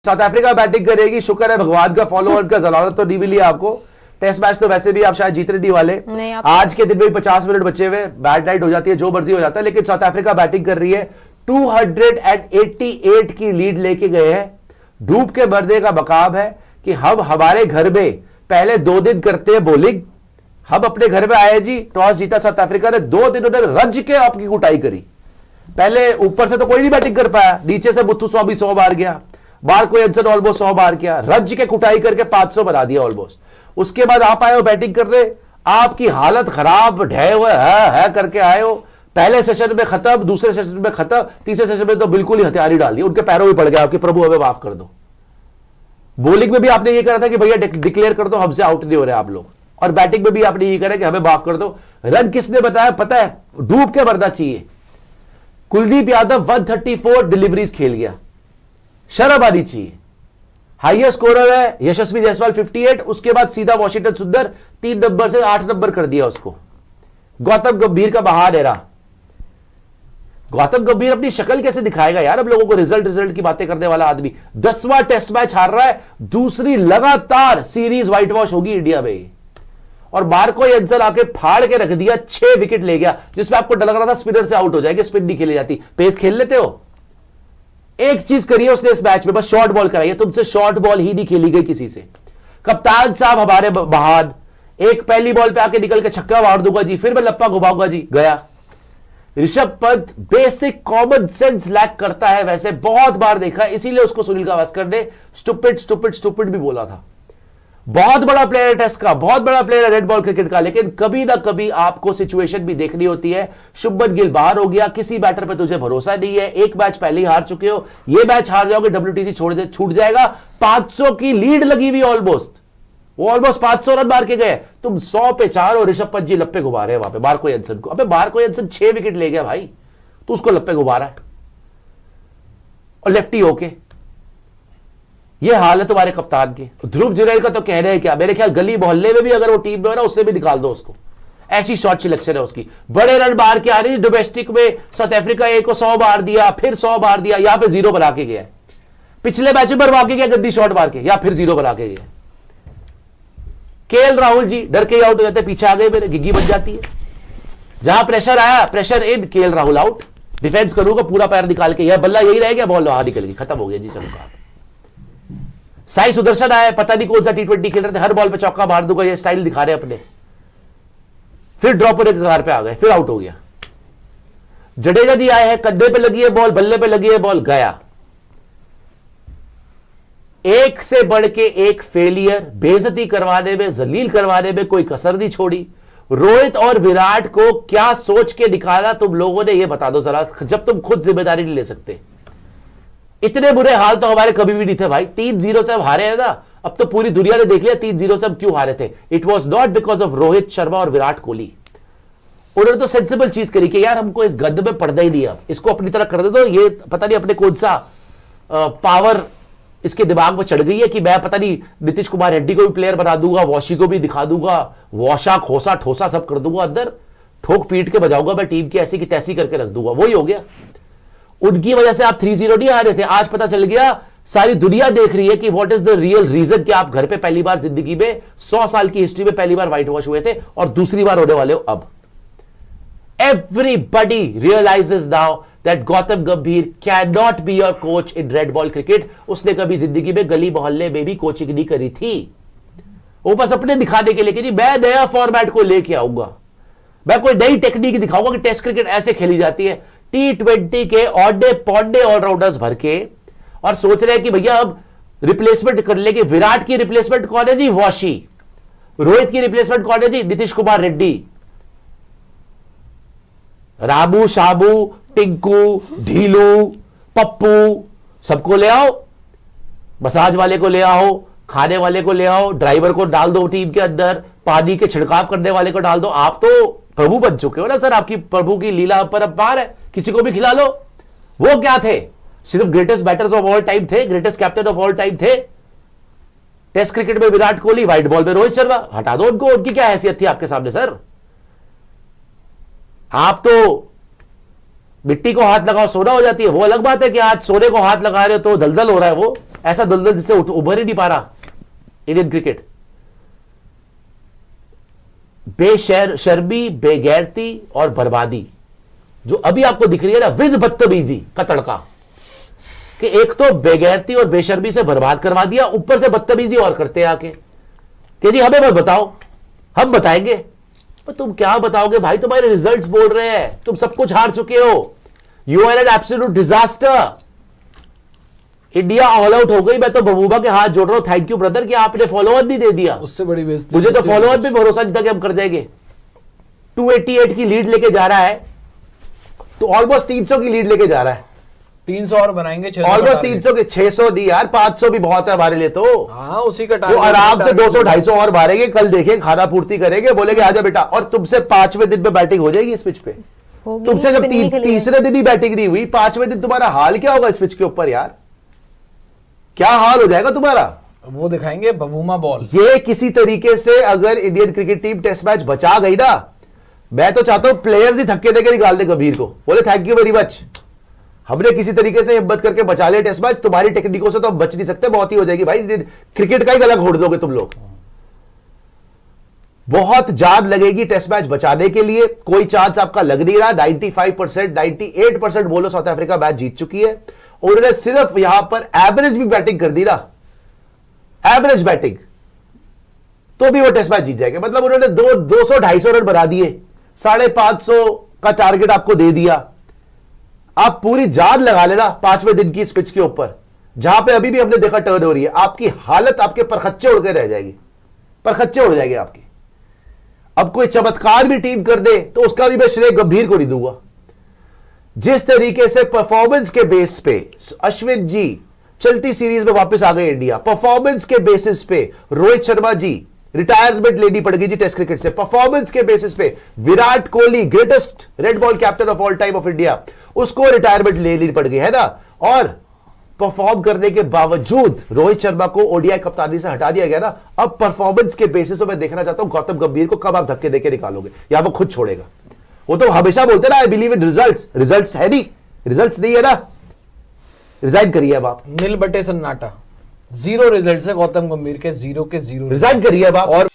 South Africa batting करेगी, शुक्र है भगवान का, फॉलोअर का जलालत तो नहीं मिली आपको। टेस्ट मैच तो वैसे भी आप शायद जीतने नहीं वाले। आज के दिन में 50 मिनट बचे हुए, बैड नाइट हो जाती है, जो मर्जी हो जाता है, लेकिन साउथ अफ्रीका बैटिंग कर रही है, 288 की लीड लेके गए हैं। डूब के मरने का मकाम है कि हम हमारे घर में पहले 2 दिन करते हैं बॉलिंग। हम अपने घर में आए जी, टॉस जीता साउथ अफ्रीका ने, 2 दिन उन्होंने रज के आपकी कुटाई करी। पहले ऊपर से तो कोई नहीं बैटिंग कर पाया, नीचे से मुथु स्वामी 100 बार गया, मार्को एंसन ऑलमोस्ट 100 बार किया, रज के कुटाई करके 500 बना दिया ऑलमोस्ट। उसके बाद आप आए हो बैटिंग करने, आपकी हालत खराब, ढहे हुए है करके आए हो। पहले सेशन में खत्म, दूसरे सेशन में खत्म, तीसरे सेशन में तो बिल्कुल ही हथियारी डाल दी, उनके पैरों में पड़ गया आपके, प्रभु हमें माफ कर दो। बॉलिंग में भी आपने ये कहा था कि भैया डिक्लेयर कर दो, हमसे आउट नहीं हो रहे आप लोग, और बैटिंग में भी आपने ये कहा कि हमें माफ कर दो। रन किसने बताया पता है? डूब के मरना चाहिए। कुलदीप यादव 134 डिलीवरीज खेल गया, शर्म आनी चाहिए। हाईएस्ट स्कोरर है यशस्वी जायसवाल 58, उसके बाद सीधा वॉशिंगटन सुंदर 3 नंबर से 8 नंबर कर दिया उसको। गौतम गंभीर का महान एरा। गौतम गंभीर अपनी शक्ल कैसे दिखाएगा यार अब लोगों को, रिजल्ट की बातें करने वाला आदमी। 10वां टेस्ट मैच हार रहा है, दूसरी लगातार सीरीज व्हाइट वॉश होगी इंडिया में। और मार्को एंसन आके फाड़ के रख दिया, 6 विकेट ले गया, जिसमें आपको डर लग रहा था स्पिनर से आउट हो जाएगी, स्पिन नहीं खेली जाती। पेस खेल लेते हो। एक चीज करिए उसने इस मैच में, बस शॉर्ट बॉल कराइए, तुमसे शॉर्ट बॉल ही नहीं खेली गई किसी से। कप्तान साहब हमारे महान, एक पहली बॉल पे आके निकल के छक्का मार दूंगा जी, फिर मैं लप्पा घुमाऊंगा जी, गया। Rishabh Pant basic common sense lack करता है, वैसे बहुत बार देखा, इसीलिए उसको सुनील गावस्कर ने स्टूपिड भी बोला था। बहुत बड़ा प्लेयर है टेस्ट का, बहुत बड़ा प्लेयर है रेड बॉल क्रिकेट का, लेकिन कभी ना कभी आपको सिचुएशन भी देखनी होती है। शुभमन गिल बाहर हो गया, किसी बैटर पे तुझे भरोसा नहीं है, एक मैच पहले ही हार चुके हो, ये मैच हार जाओगे WTC छूट जाएगा। 500 की लीड लगी हुई ऑलमोस्ट, वो ऑलमोस्ट 500 रन मार के गए, तुम 100 पे 4 और ऋषभ पंत जी लप्पे घुमा रहे हैं वहां पे मार्को एंसन को। अबे मार्को एंसन 6 विकेट ले गया भाई, तो उसको लप्पे घुमा रहा है, और लेफ्टी होके। ये हाल है तुम्हारे कप्तान के। ध्रुव जुरैल का तो कहना है क्या, मेरे ख्याल गली मोहल्ले में भी अगर वो टीम में हो ना, उससे भी निकाल दो उसको, ऐसी शॉर्ट सिलेक्शन है उसकी। बड़े रन मार के आ रही डोमेस्टिक में, साउथ अफ्रीका ए को 100 मार दिया, फिर 100 मार दिया, यहां पे 0 बना के गया। पिछले मैच में बर्बाद गया गद्दी शॉट मार के, या फिर 0 बना के गया। केएल राहुल जी डर के ही आउट हो जाते, पीछे आ गए मेरे, गिग्गी बन जाती है। जहां प्रेशर आया, pressure in, KL Rahul out, defence करूंगा पूरा पैर निकाल के, यह बल्ला यही रह गया, बॉल बाहर निकल गई, खत्म हो गया जी चलो। साई सुदर्शन आया, पता नहीं कौन सा T20 खेल रहे थे, हर बॉल पे चौका मार दूंगा, ये स्टाइल दिखा रहे अपने, फिर ड्रॉप होने के कगार पे आ गए, फिर आउट हो गया। जडेजा जी आए हैं, कंधे पे लगी है बॉल, बल्ले पे लगी है बॉल, गया। एक से बढ़ के एक फेलियर, बेइज्जती करवाने में, जलील करवाने में कोई कसर नहीं छोड़ी। रोहित और विराट को क्या सोच के निकाला तुम लोगों ने, ये बता दो जरा, जब तुम खुद जिम्मेदारी नहीं ले सकते। इतने बुरे हाल तो हमारे कभी भी नहीं थे भाई। 3-0 से हम हारे हैं ना, अब तो पूरी दुनिया ने देख लिया 3-0 से हम क्यों हारे थे। It was not because of Rohit Sharma और विराट कोहली। उन्होंने तो सेंसिबल चीज करी कि यार हमको इस गंद में पड़ना ही नहीं, अब इसको अपनी तरह कर दे दो। ये पता नहीं अपने कौन सा पावर इसके दिमाग में चढ़ गई है कि मैं पता नहीं नीतीश कुमार रेड्डी को भी प्लेयर बना दूंगा, वॉशी को भी दिखा दूंगा, वॉशा खोसा ठोसा सब कर दूंगा, अंदर ठोक पीट के बजाऊंगा मैं टीम की, ऐसी की तैसी करके रख दूंगा। वही हो गया। उनकी वजह से आप 3-0 नहीं हारे थे। आज पता चल गया, सारी दुनिया देख रही है कि what is the real reason कि आप घर पे पहली बार जिंदगी में 100 साल की हिस्ट्री में पहली बार व्हाइट वॉश हुए थे, और दूसरी बार होने वाले हो अब। Everybody realises now that Gautam Gambhir can not be your coach in red ball cricket. उसने कभी जिंदगी में गली मोहल्ले में भी कोचिंग नहीं करी थी। वो बस अपने दिखाने के लिए कि जी मैं नया फॉर्मेट को लेके आऊंगा, मैं कोई नई टेक्निक दिखाऊंगा कि टेस्ट क्रिकेट ऐसे खेली जाती है। T20 के औडे पौडे ऑलराउंडर्स भर के, और सोच रहे हैं कि भैया अब रिप्लेसमेंट कर लेंगे। विराट की रिप्लेसमेंट कौन है जी? वॉशी। रोहित की रिप्लेसमेंट कौन है जी? नीतीश कुमार रेड्डी। राबू, शाबू, टिंकू, ढीलू, पप्पू, सबको ले आओ, मसाज वाले को ले आओ, खाने वाले को ले आओ, ड्राइवर को डाल दो टीम के अंदर, पानी के छिड़काव करने वाले को डाल दो। आप तो प्रभु बन चुके हो ना सर, आपकी प्रभु की लीला पर अपार है, किसी को भी खिला लो। वो क्या थे? सिर्फ greatest batters of all time थे, greatest captain of all time थे। टेस्ट क्रिकेट में विराट कोहली, व्हाइट बॉल में रोहित शर्मा। हटा दो उनको, उनकी क्या हैसियत थी आपके सामने सर? आप तो मिट्टी को हाथ लगाओ सोना हो जाती है। वो अलग बात है कि आज सोने को हाथ लगा रहे हो तो दलदल हो रहा है, वो ऐसा दलदल जिससे उभर ही नहीं पा रहा इंडियन क्रिकेट। बेशर्मी, बेगैरती और बर्बादी जो अभी आपको दिख रही है ना, विद बदतमीजी का तड़का, कि एक तो बेगैरती और बेशर्मी से बर्बाद करवा दिया, ऊपर से बदतमीजी और करते हैं आके कि जी हमें मत बताओ, हम बताएंगे। पर तुम क्या बताओगे भाई, तुम्हारे रिजल्ट्स बोल रहे हैं, तुम सब कुछ हार चुके हो। You are an absolute disaster. India all out हो गई। मैं तो महबूबा के हाथ जोड़ रहा हूं, थैंक यू ब्रदर कि आपने फॉलोअर नहीं दे दिया। उससे बड़ी बेइज्जती मुझे तो फॉलोअर भी भरोसा नहीं था कि हम कर जाएंगे। 288 की लीड लेके जा रहा है, तो ऑलमोस्ट 300 की लीड लेके जा रहा है। 300 और बनाएंगे, 600 ऑलमोस्ट 300 के 600 नहीं यार, 500 भी बहुत है हमारे लिए। तो हाँ, उसी का वो आराम से 200-250 और मारेंगे। कल देखेंगे, खाना पूर्ति करेंगे, बोलेंगे आजा बेटा। और तुमसे 5वें दिन पे बैटिंग हो जाएगी इस पिच पे। तुमसे जब तीसरे दिन ही बैटिंग नहीं हुई, 5वें दिन तुम्हारा हाल क्या होगा इस पिच के ऊपर यार? क्या हाल हो जाएगा तुम्हारा? वो दिखाएंगे बबूमा बॉल। ये किसी तरीके से अगर Indian cricket team test match बचा गई ना, मैं तो चाहता हूं प्लेयर्स ही धक्के देकर निकाल दे गंभीर को, बोले थैंक यू वेरी मच, हमने किसी तरीके से हिम्मत करके बचा लिया टेस्ट मैच। तुम्हारी टेक्निकों से तो हम बच नहीं सकते, बहुत ही हो जाएगी भाई। क्रिकेट का ही गला घोड़ दोगे तुम लोग। बहुत जान लगेगी टेस्ट मैच बचाने के लिए। कोई चांस आपका लग नहीं रहा। 95%, 98% बोलो साउथ अफ्रीका मैच जीत चुकी है। और उन्होंने सिर्फ यहां पर एवरेज भी बैटिंग कर दी ना, एवरेज बैटिंग, तो भी वो टेस्ट मैच जीत जाएंगे। मतलब उन्होंने 200-250 रन बना दिए, 550 का टारगेट आपको दे दिया। आप पूरी जान लगा लेना 5वें दिन की इस पिच के ऊपर, जहां पे अभी भी हमने देखा टर्न हो रही है। आपकी हालत, आपके परखच्चे उड़ के रह जाएगी, परखच्चे उड़ जाएंगे आपके। अब कोई चमत्कार भी टीम कर दे तो उसका भी मैं श्रेय गंभीर को नहीं दूंगा। जिस तरीके से परफॉर्मेंस के बेस पे अश्विन जी चलती सीरीज में वापस आ गए इंडिया, परफॉर्मेंस के बेसिस पे रोहित शर्मा जी रिटायरमेंट लेनी पड़ गई जी टेस्ट क्रिकेट से, परफॉर्मेंस के बेसिस पे Virat Kohli greatest red ball captain of all time of India, उसको रिटायरमेंट लेनी पड़ गई है ना। और परफॉर्म करने के बावजूद रोहित शर्मा को ओडीआई कप्तानी से हटा दिया गया ना। अब परफॉर्मेंस के बेसिस पे मैं देखना चाहता हूं गौतम गंभीर को कब आप धक्के देके निकालोगे, या वो खुद छोड़ेगा। वो तो हमेशा बोलते ना I believe in results, results है नहीं, रिजल्ट्स नहीं है ना, रिजाइन करिए अब आप। नील बटे सन्नाटा, 0 रिजल्ट है गौतम गंभीर के, 0 के 0 रिजाइन करिए अब आप। और